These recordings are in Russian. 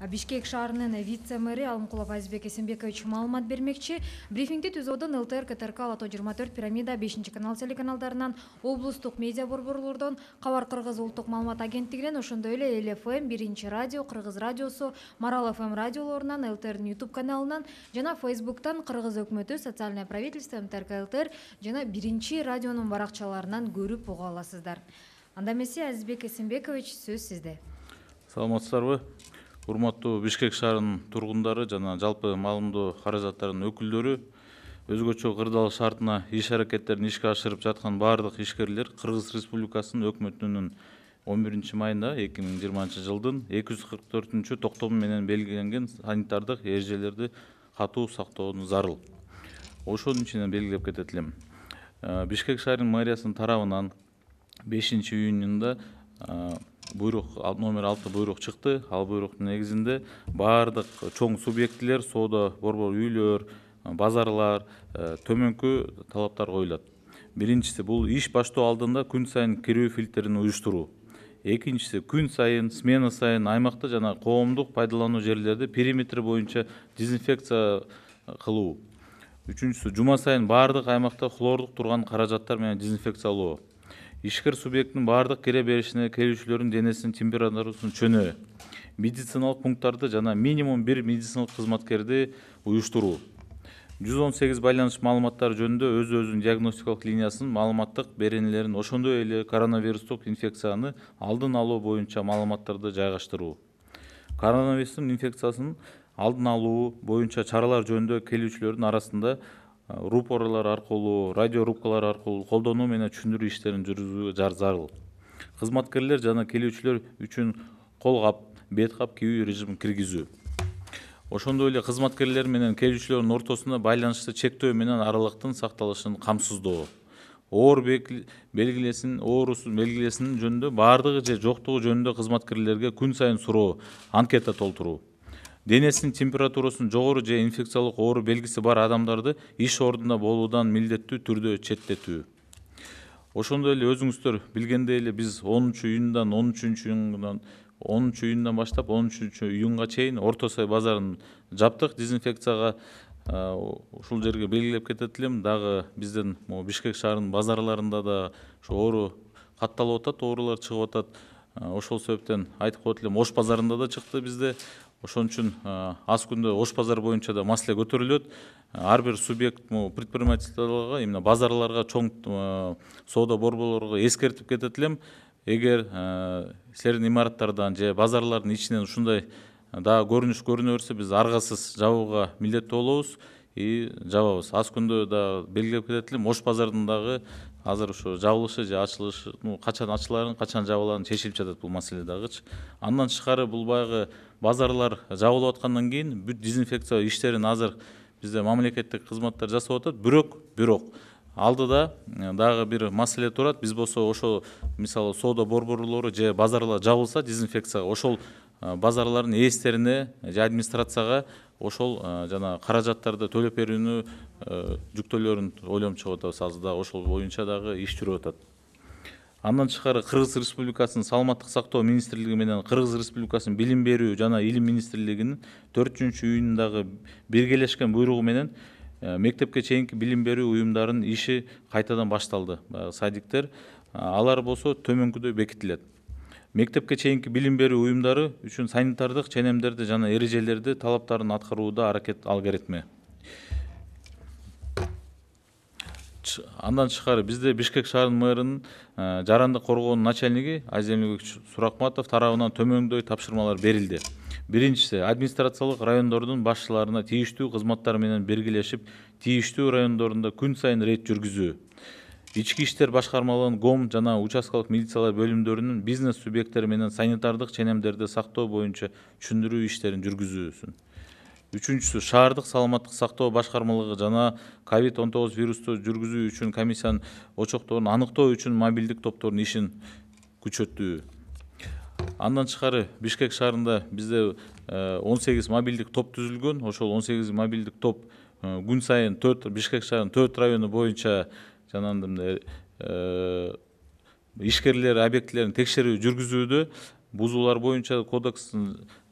Бишкек шаарынын вице-мэри Алымкулов Азизбек Эсенбекович маалымат бермекчи. Брифингди түзүүдөн ЛТР, КТРК, Лото 24, Пирамида, 5 канал телеканалдарынан, облустук медиа борборлордон, Кабар Кыргыз улуттук маалымат агенттигинен, ошондой эле ЛФМ, 1 радио, Кыргыз радиосу, Марал ФМ радиолорунан, ЛТРдин YouTube каналынан жана Facebooктан Кыргыз өкмөтү, социальное правительство, МТРК ЛТР жана 1 радионун баракчаларынан көрүп уга аласыздар. Анда эмесе Азизбек Эсенбекович, сөз сизде. Саламатсыздарбы? Урматтуу Бишкек шаарынын тургундары жана жалпы маалымдоо каражаттарынын өкүлдөрү, өзгөчө кырдаал шартына иш аракеттерин ишке ашырып жаткан баардык ишкерлер Кыргыз Республикасынын өкмөтүнүн 11 майында 2020 жылдын 244 токтому менен белгиленген санитардык эрежелерди катуу сактоону зарыл. Ошонун ичинен белгилеп кетет элем. Бишкек шаарынын мэриясынын тарабынан 5 июнунда буйрук номер 6 буйрук чыкты. Ал буйруктун негизинде баардык чоң субъектилер, соода борбор үйлөр, базарлар төмөнкү талаптар коюлат. Биринчиси бул иш баштоо алдында күн сайын кирүү фильтрин уюштуруу. Экинчиси күн сайын, смена сайын аймакта жана коомдук пайдалануу жерлерде периметр боюнча дезинфекция кылуу. Үчүнчүсү жума сайын баардык аймакта хлордук турган каражаттар менен дезинфекциялоо. Ишкер субъекттин баардык кире беришине келүүчүлөрдүн денесинин температурасынын чөнөө, медициналык пункттарды жана минимум 1 медициналык кызматкерди уюштуруу. 118 байланыш маалыматтары жөнүндө өзүнүн диагностикалык линиясынын маалыматтык беренелерин, ошондой эле коронавирустук инфекцияны алдын алуу боюнча маалыматтарды жайгаштыруу. Коронавирустун инфекциясынын алдын алуу боюнча чаралар жөнүндө келүүчүлөрдүн арасында рупорлар аркылуу, радиорубкалар аркылуу колдонуу менен түшүндүрүү иштерин жүргүзүү зарыл. Кызматкерлер жана келүүчүлөр үчүн кол кап, бет кап кийүү режимин киргизүү. Ошондой эле кызматкерлер менен келүүчүлөрдүн ортосунда байланышты чектөө менен аралыктын сакталышын камсыздоо. Оорусун белгилесин жөнүндө баардыгы же жоктугу жөнүндө кызматкерлерге күн сайын суроо, анкета толтуруу. Денесинин температурасынын жогору же инфекциялык оору белгиси бар адамдарды иш ордунда болуудан милдеттүү түрдө четтетүү. Ошондой эле өзүңүздөр билгендей эле биз 10 июндан баштап 13 июнга чейин Орто Сай базарын жаптык дезинфекцияга. Ушул жерге белгилеп кетет элем, дагы биздин Бишкек шаарынын базарларында да ошо оору катталып атат, оорулар чыгып атат. Ошол себептен айтып коет элем, Ош базарында да чыкты бизде. Ошон үчүн аз күндө Ош базар боюнча да маселе көтөрүлөт. Ар бир субъект предпринимательстволорго, именно базарларга, чоң соода борборлорго эскертип кетет элем. Эгер силердин имараттардан же базарлардын ичинен ушундай дагы көрүнүш көрүнө берсе, биз аргасыз жабууга милдеттүү болобуз и жабабыз. Аз күндө да белгилеп кетет элем, Ош базардын дагы азыр ушу жабылышы же ачылышы, качан ачыларын, качан жабыларын чечилип жатат бул маселе дагычы. Андан тышкары бул баягы базарлар жабылып аткандан кийин бүт дезинфекция иштерин азыр бизде мамлекеттик кызматтар жасап атат. Бирок алдыда дагы бир маселе турат. Биз болсо ошол мисалы соода борборлору же базарлар жабылса дезинфекцияга, ошол базарлардын ээстерине же администрацияга ошол жана каражаттарды төлөп берүүнү жүктөөлөрүн ойлонуп чыгып атабыз. Азыр дагы ошол боюнча дагы иш жүрүп атат. Андан тышкары Кыргыз Республикасынын Саламаттык сактоо министрлиги менен Кыргыз Республикасынын Билим берүү жана Илим министрлигинин 4 июнундагы биргелешкен буйругу менен мектепке чейинки билим берүү уюмдарынын иши кайтадан башталды. Садиктер алар болсо төмөнкүдөй бекитилет. Мектепке чейинки билим берүү уюмдары үчүн санитардык ченемдерди жана эрежелерди талаптарын аткарууда аракет алгоритми. Андан тышкары бизде Бишкек шаарынын мэринин жарандык коргоонун начальниги Азембек Суракматов тарабынан төмөндөй тапшырмалар берилди. Биринчиси, администрациялык райондордун башчыларына тийиштүү кызматтар менен биргелешип, тийиштүү райондорунда күн сайын рейд жүргүзүү. Ички иштер башкармалыгынын ГОМ жана участкалык милициялар бөлүмдөрүнүн бизнес субъекттери менен санитардык ченемдерди сактоо боюнча түшүндүрүү иштерин жүргүзүүсүн. Үчүнчүсү, шаардык саламаттык сактоо башкармалыгы жана COVID-19 вирусту жүргүзүү үчүн комиссиянын очокторун аныктоо үчүн мобилдик топтордун ишин күчөтүү. Андан тышкары Бишкек шаарында бизде 18 мобилдик топ түзүлгөн. Ошол 18 мобилдик топ күн сайын Бишкек шаарынын 4 району боюнча жанагындай ишкерлер объектилерин текшерүү жүргүзүүдө. Бузуулар боюнча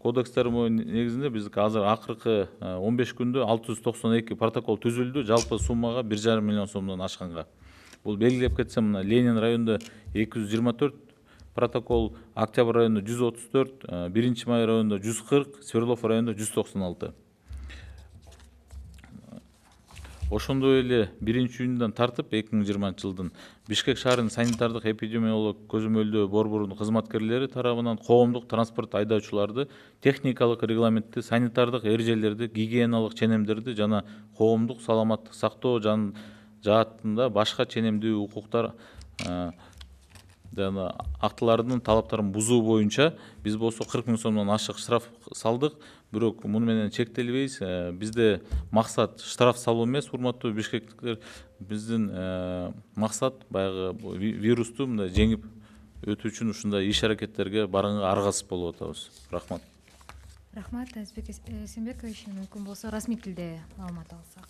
кодекстер негізінде біз қазір ақырғы 15 күндө 692 протокол түзілді, жалпы суммаға 1,5 миллион сомдон ашқанға. Бұл белгілеп кетсем, мына Ленин районында 224 протокол, Октябрь районында 134, 1 май районында 140, Свердлов районында 196. Ошондой эле 1-июндан тартып 2020 жылдын Бишкек шаарынын санитардык эпидемиологик көзөмөлдөө борборунун кызматкерлери тарабынан коомдук транспорт айдоочуларды техникалык регламентти, санитардык эрежелерди, гигиеналык ченемдерди жана коомдук саламаттык сактоо жаатында башка ченемдүү укуктар жана актылардын талаптарын бузуу боюнча биз болсо 40 000 сомдон ашык штраф салдык. Бирок муну менен чектелбейбиз. Бизде максат штраф салуу эмес, урматтуу бишкектиктер. Биздин максат баягы вирусту мындай жеңип өтүү үчүн ушундай иш аракеттерге барганга аргасыз болуп атабыз. Рахмат. Рахмат, Азбек Эсенбекович. Мүмкүн болсо расмий тилде маалымат алсак.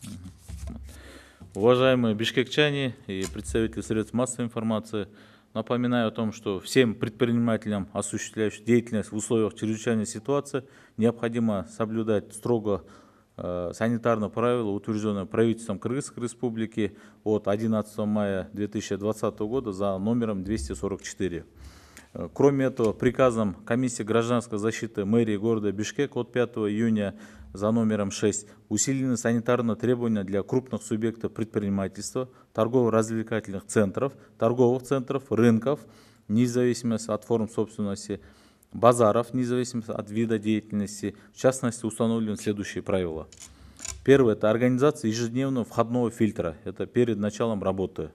Уважаемые бишкекчане и представители средств массовой информации, напоминаю о том, что всем предпринимателям, осуществляющим деятельность в условиях чрезвычайной ситуации, необходимо соблюдать строго санитарные правила, утвержденные правительством Кыргызской Республики от 11 мая 2020 года за номером 244. Кроме этого, приказом Комиссии гражданской защиты мэрии города Бишкек от 5 июня за номером 6 усилены санитарные требования для крупных субъектов предпринимательства, торгово-развлекательных центров, торговых центров, рынков, вне зависимости от форм собственности, базаров, вне зависимости от вида деятельности. В частности, установлены следующие правила. Первое – это организация ежедневного входного фильтра. Это перед началом работы.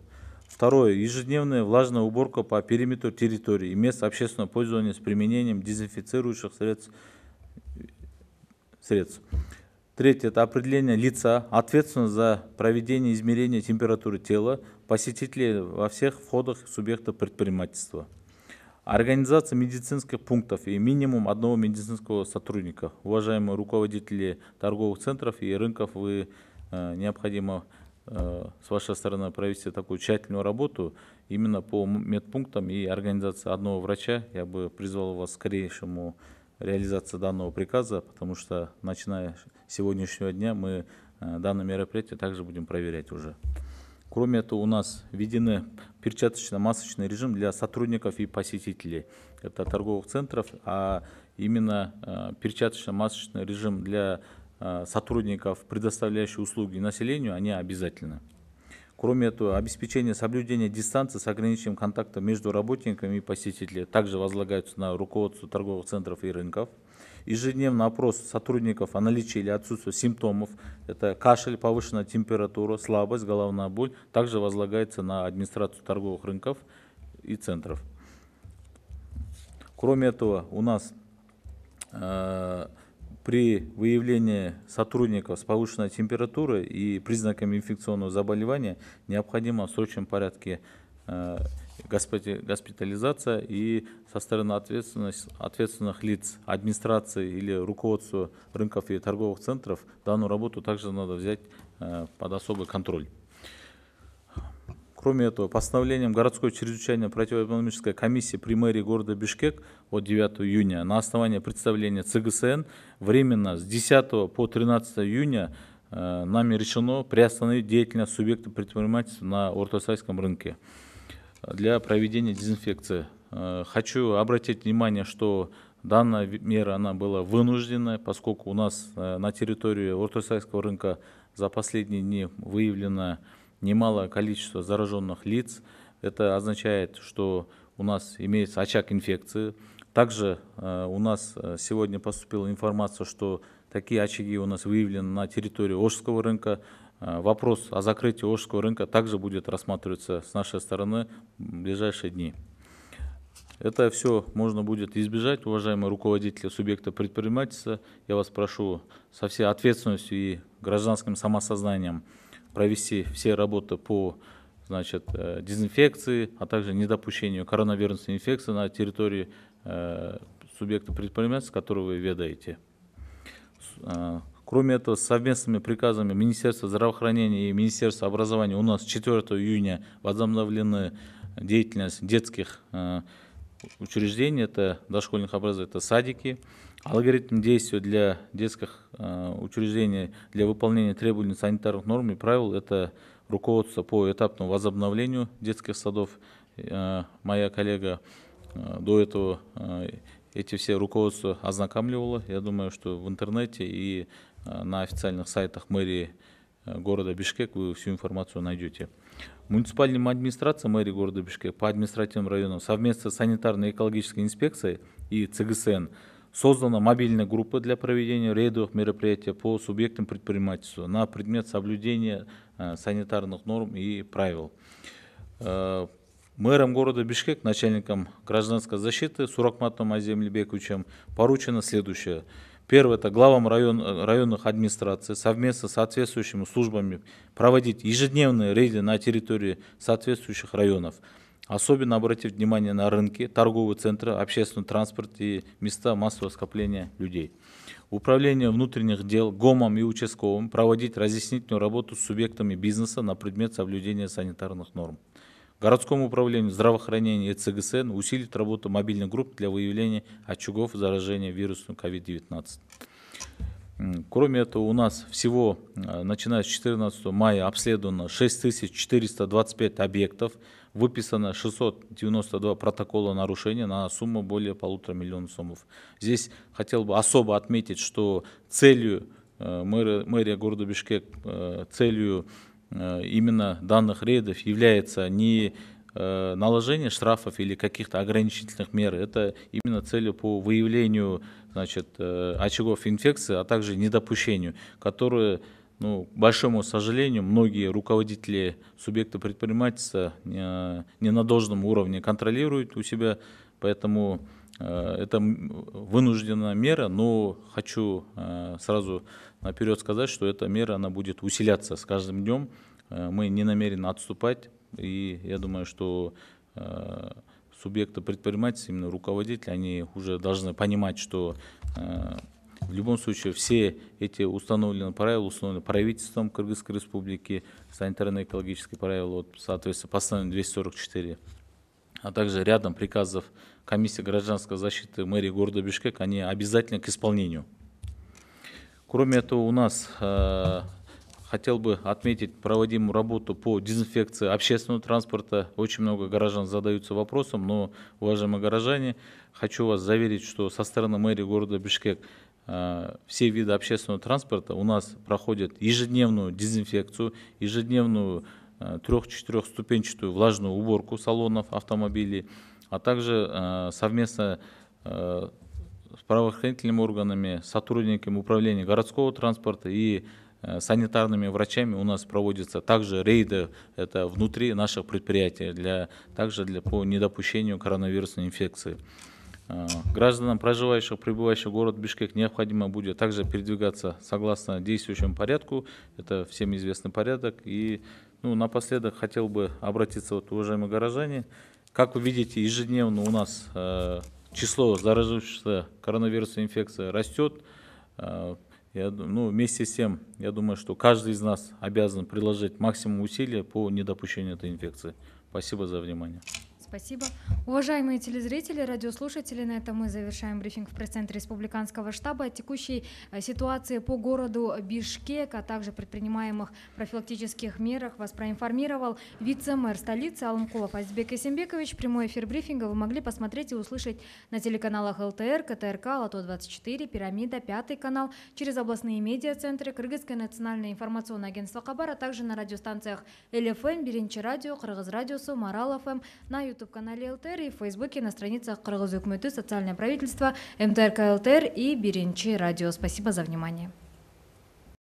Второе – ежедневная влажная уборка по периметру территории и мест общественного пользования с применением дезинфицирующих средств. Третье – это определение лица, ответственного за проведение измерения температуры тела посетителей во всех входах субъектов предпринимательства. Организация медицинских пунктов и минимум одного медицинского сотрудника. Уважаемые руководители торговых центров и рынков, вы необходимо с вашей стороны провести такую тщательную работу именно по медпунктам и организации одного врача. Я бы призвал вас к скорейшему реализации данного приказа, потому что начиная с сегодняшнего дня мы данное мероприятие также будем проверять уже. Кроме этого, у нас введены перчаточно-масочный режим для сотрудников и посетителей. Это торговых центров, а именно перчаточно-масочный режим для сотрудников, предоставляющих услуги населению, они обязательны. Кроме этого, обеспечение соблюдения дистанции с ограничением контакта между работниками и посетителями также возлагается на руководство торговых центров и рынков. Ежедневный опрос сотрудников о наличии или отсутствии симптомов, это кашель, повышенная температура, слабость, головная боль, также возлагается на администрацию торговых рынков и центров. Кроме этого, у нас при выявлении сотрудников с повышенной температурой и признаками инфекционного заболевания необходимо в срочном порядке госпитализация и со стороны ответственных лиц администрации или руководства рынков и торговых центров данную работу также надо взять под особый контроль. Кроме этого, постановлением городской чрезвычайной противоэпидемической комиссии при мэрии города Бишкек от 9 июня на основании представления ЦГСН временно с 10 по 13 июня нами решено приостановить деятельность субъекта предпринимательства на Ортосайском рынке для проведения дезинфекции. Хочу обратить внимание, что данная мера она была вынужденная, поскольку у нас на территории Ортосайского рынка за последние дни выявлено немалое количество зараженных лиц. Это означает, что у нас имеется очаг инфекции. Также у нас сегодня поступила информация, что такие очаги у нас выявлены на территории Ошского рынка. Вопрос о закрытии Ошского рынка также будет рассматриваться с нашей стороны в ближайшие дни. Это все можно будет избежать, уважаемые руководители субъекта предпринимательства. Я вас прошу со всей ответственностью и гражданским самосознанием провести все работы по дезинфекции, а также недопущению коронавирусной инфекции на территории субъекта предпринимательства, который вы ведаете. Кроме этого, совместными приказами Министерства здравоохранения и Министерства образования у нас 4 июня возобновлены деятельность детских учреждений, это дошкольных образований, это садики. Алгоритм действия для детских учреждений для выполнения требований санитарных норм и правил — это руководство по этапному возобновлению детских садов. Моя коллега до этого эти все руководства ознакомливала. Я думаю, что в интернете и на официальных сайтах мэрии города Бишкек вы всю информацию найдете. Муниципальная администрация мэрии города Бишкек по административным районам совместно с санитарно-экологической инспекцией и ЦГСН создана мобильная группа для проведения рейдовых мероприятий по субъектам предпринимательства на предмет соблюдения санитарных норм и правил. Мэром города Бишкек, начальником гражданской защиты Суракматом Азием Лебековичем поручено следующее. Первое — это главам районных администраций совместно с соответствующими службами проводить ежедневные рейды на территории соответствующих районов. Особенно обратить внимание на рынки, торговые центры, общественный транспорт и места массового скопления людей. Управление внутренних дел, ГОМом и участковым проводить разъяснительную работу с субъектами бизнеса на предмет соблюдения санитарных норм. Городскому управлению здравоохранения и ЦГСН усилить работу мобильных групп для выявления очагов заражения вирусом COVID-19. Кроме этого, у нас всего, начиная с 14 мая, обследовано 6425 объектов, выписано 692 протокола нарушения на сумму более 1,5 миллиона сомов. Здесь хотел бы особо отметить, что целью мэрия города Бишкек, целью именно данных рейдов является не наложение штрафов или каких-то ограничительных мер, это именно целью по выявлению, значит, очагов инфекции, а также недопущению, которые, к большому сожалению, многие руководители субъекта предпринимательства не на должном уровне контролируют у себя, поэтому это вынужденная мера, но хочу сразу наперед сказать, что эта мера она будет усиляться с каждым днем. Мы не намерены отступать, и я думаю, что субъекты предпринимательства, именно руководители, они уже должны понимать, что в любом случае все эти установленные правила установлены правительством Кыргызской Республики, санитарно-экологические правила, соответственно, постановление 244, а также рядом приказов комиссии гражданской защиты мэрии города Бишкек, они обязательны к исполнению. Кроме этого, у нас хотел бы отметить проводимую работу по дезинфекции общественного транспорта. Очень много горожан задаются вопросом, но, уважаемые горожане, хочу вас заверить, что со стороны мэрии города Бишкек все виды общественного транспорта у нас проходят ежедневную дезинфекцию, ежедневную 3-4-ступенчатую влажную уборку салонов автомобилей, а также совместно с правоохранительными органами, сотрудниками управления городского транспорта и санитарными врачами у нас проводятся также рейды, это внутри наших предприятий, также по недопущению коронавирусной инфекции. Гражданам, проживающих, прибывающих в город Бишкек, необходимо будет также передвигаться согласно действующему порядку, это всем известный порядок. И напоследок хотел бы обратиться, уважаемые горожане, как вы видите, ежедневно у нас число заразившихся коронавирусной инфекцией растет. Вместе с тем, я думаю, что каждый из нас обязан приложить максимум усилий по недопущению этой инфекции. Спасибо за внимание. Спасибо. Уважаемые телезрители, радиослушатели, на этом мы завершаем брифинг в пресс-центре Республиканского штаба о текущей ситуации по городу Бишкек, а также предпринимаемых профилактических мерах. Вас проинформировал вице-мэр столицы Алымкулов Азизбек Эсенбекович. Прямой эфир брифинга вы могли посмотреть и услышать на телеканалах ЛТР, КТРК, Лото-24, Пирамида, Пятый канал, через областные медиа-центры, Кыргызское национальное информационное агентство Хабар, а также на радиостанциях ЛФМ, Биринчи радио, Кыргыз радиосу, Марал ФМ, на YouTube-канале ЛТР и в Фейсбуке на страницах Кыргыз Өкмөтү, социальное правительство, МТРК ЛТР и Биринчи радио. Спасибо за внимание.